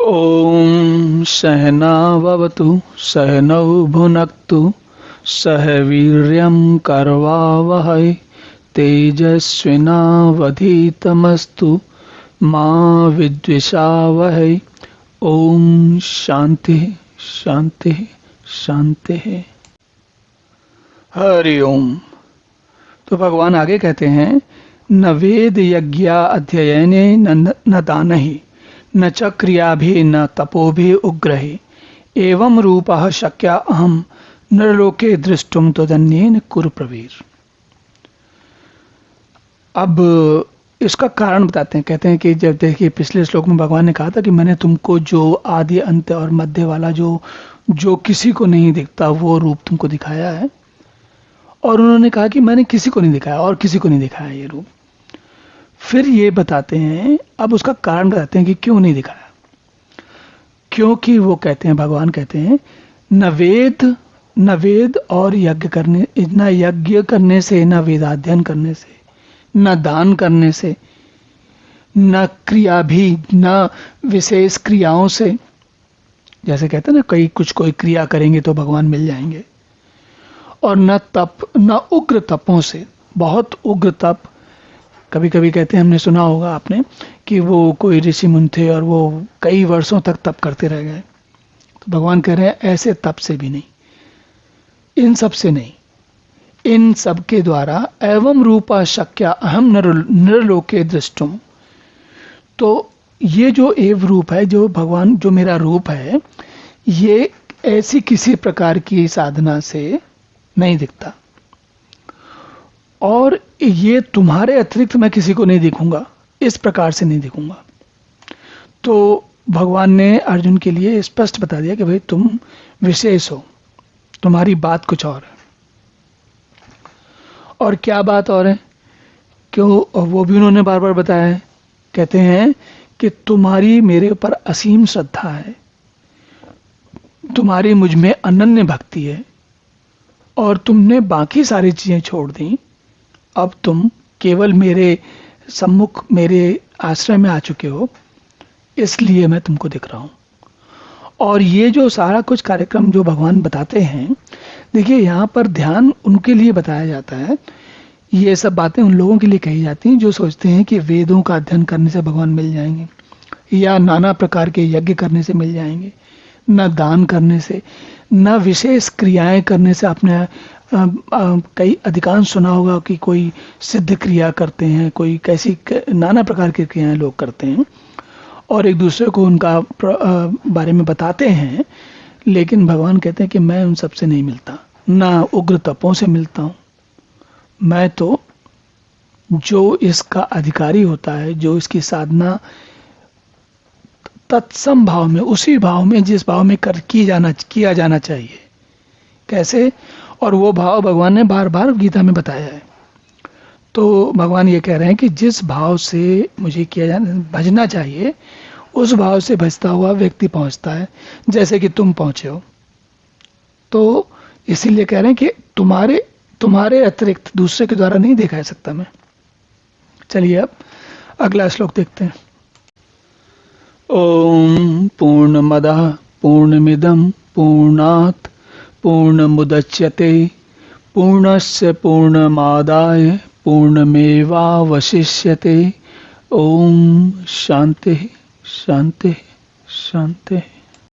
ॐ सहना भवतु सहनौ भुनक्तु सह वीर्यं करवावहै तेजस्विनावधीतमस्तु मा विद्विषावहै। ओम शांति शांति शांति। हरि ओम। तो भगवान आगे कहते हैं, न वेद यज्ञ अध्ययने न दानहि न च क्रियाभिः न तपोभिः उग्रहि एवं रूपः शक्य अहम नरलोके दृष्टुम त्वदन्येन कुरु प्रवीर। अब इसका कारण बताते हैं। कहते हैं कि जब देखिए पिछले श्लोक में भगवान ने कहा था कि मैंने तुमको जो आदि अंत और मध्य वाला जो किसी को नहीं दिखता वो रूप तुमको दिखाया है, और उन्होंने कहा कि मैंने किसी को नहीं दिखाया और किसी को नहीं दिखाया ये रूप। फिर ये बताते हैं, अब उसका कारण बताते हैं कि क्यों नहीं दिखाया। क्योंकि वो कहते हैं, भगवान कहते हैं, न वेद और यज्ञ करने, न यज्ञ करने से, न वेदाध्ययन करने से, न दान करने से, न क्रिया भी, न विशेष क्रियाओं से। जैसे कहते हैं ना, कोई क्रिया करेंगे तो भगवान मिल जाएंगे। और न तप, न उग्र तपों से, बहुत उग्र तप। कभी कभी कहते हैं, हमने सुना होगा आपने कि वो कोई ऋषि मुनि थे और वो कई वर्षों तक तप करते रह गए। तो भगवान कह रहे हैं ऐसे तप से भी नहीं, इन सब से नहीं, इन सब के द्वारा एवं रूपा शक्य अहम नरलोके दृष्टुम। तो ये जो एव रूप है, जो भगवान, जो मेरा रूप है, ये ऐसी किसी प्रकार की साधना से नहीं दिखता, और ये तुम्हारे अतिरिक्त मैं किसी को नहीं दिखूंगा, इस प्रकार से नहीं दिखूंगा। तो भगवान ने अर्जुन के लिए स्पष्ट बता दिया कि भाई तुम विशेष हो, तुम्हारी बात कुछ और है। और क्या बात और है, क्यों, वो भी उन्होंने बार बार बताया है। कहते हैं कि तुम्हारी मेरे ऊपर असीम श्रद्धा है, तुम्हारी मुझ में अनन्य भक्ति है, और तुमने बाकी सारी चीजें छोड़ दी। अब तुम केवल मेरे सम्मुख, मेरे आश्रय में आ चुके हो, इसलिए मैं तुमको दिख रहा हूं। और ये जो सारा कुछ कार्यक्रम जो भगवान बताते हैं, देखिए यहाँ पर ध्यान उनके लिए बताया जाता है। ये सब बातें उन लोगों के लिए कही जाती हैं जो सोचते हैं कि वेदों का अध्ययन करने से भगवान मिल जाएंगे, या नाना प्रकार के यज्ञ करने से मिल जाएंगे, न दान करने से, न विशेष क्रियाएं करने से। आपने कई अधिकांश सुना होगा कि कोई सिद्ध क्रिया करते हैं, कोई कैसी नाना प्रकार की क्रियाएं लोग करते हैं और एक दूसरे को उनका बारे में बताते हैं। लेकिन भगवान कहते हैं कि मैं उन सब से नहीं मिलता, ना उग्र तपों से मिलता हूँ। मैं तो जो इसका अधिकारी होता है, जो इसकी साधना तत्सम भाव में, उसी भाव में, जिस भाव में किया जाना चाहिए, कैसे, और वो भाव भगवान ने बार बार गीता में बताया है। तो भगवान ये कह रहे हैं कि जिस भाव से मुझे भजना चाहिए, उस भाव से भजता हुआ व्यक्ति पहुंचता है, जैसे कि तुम पहुंचे हो। तो इसीलिए कह रहे हैं कि तुम्हारे अतिरिक्त दूसरे के द्वारा नहीं देखा जा सकता मैं। चलिए अब अगला श्लोक देखते हैं। ओम पूर्णमदः पूर्णमिदं पूर्णात् पूर्णमुदच्यते पूर्णस्य पूर्णमादाय पूर्णमेवावशिष्यते। ओम शांति शांति शांति।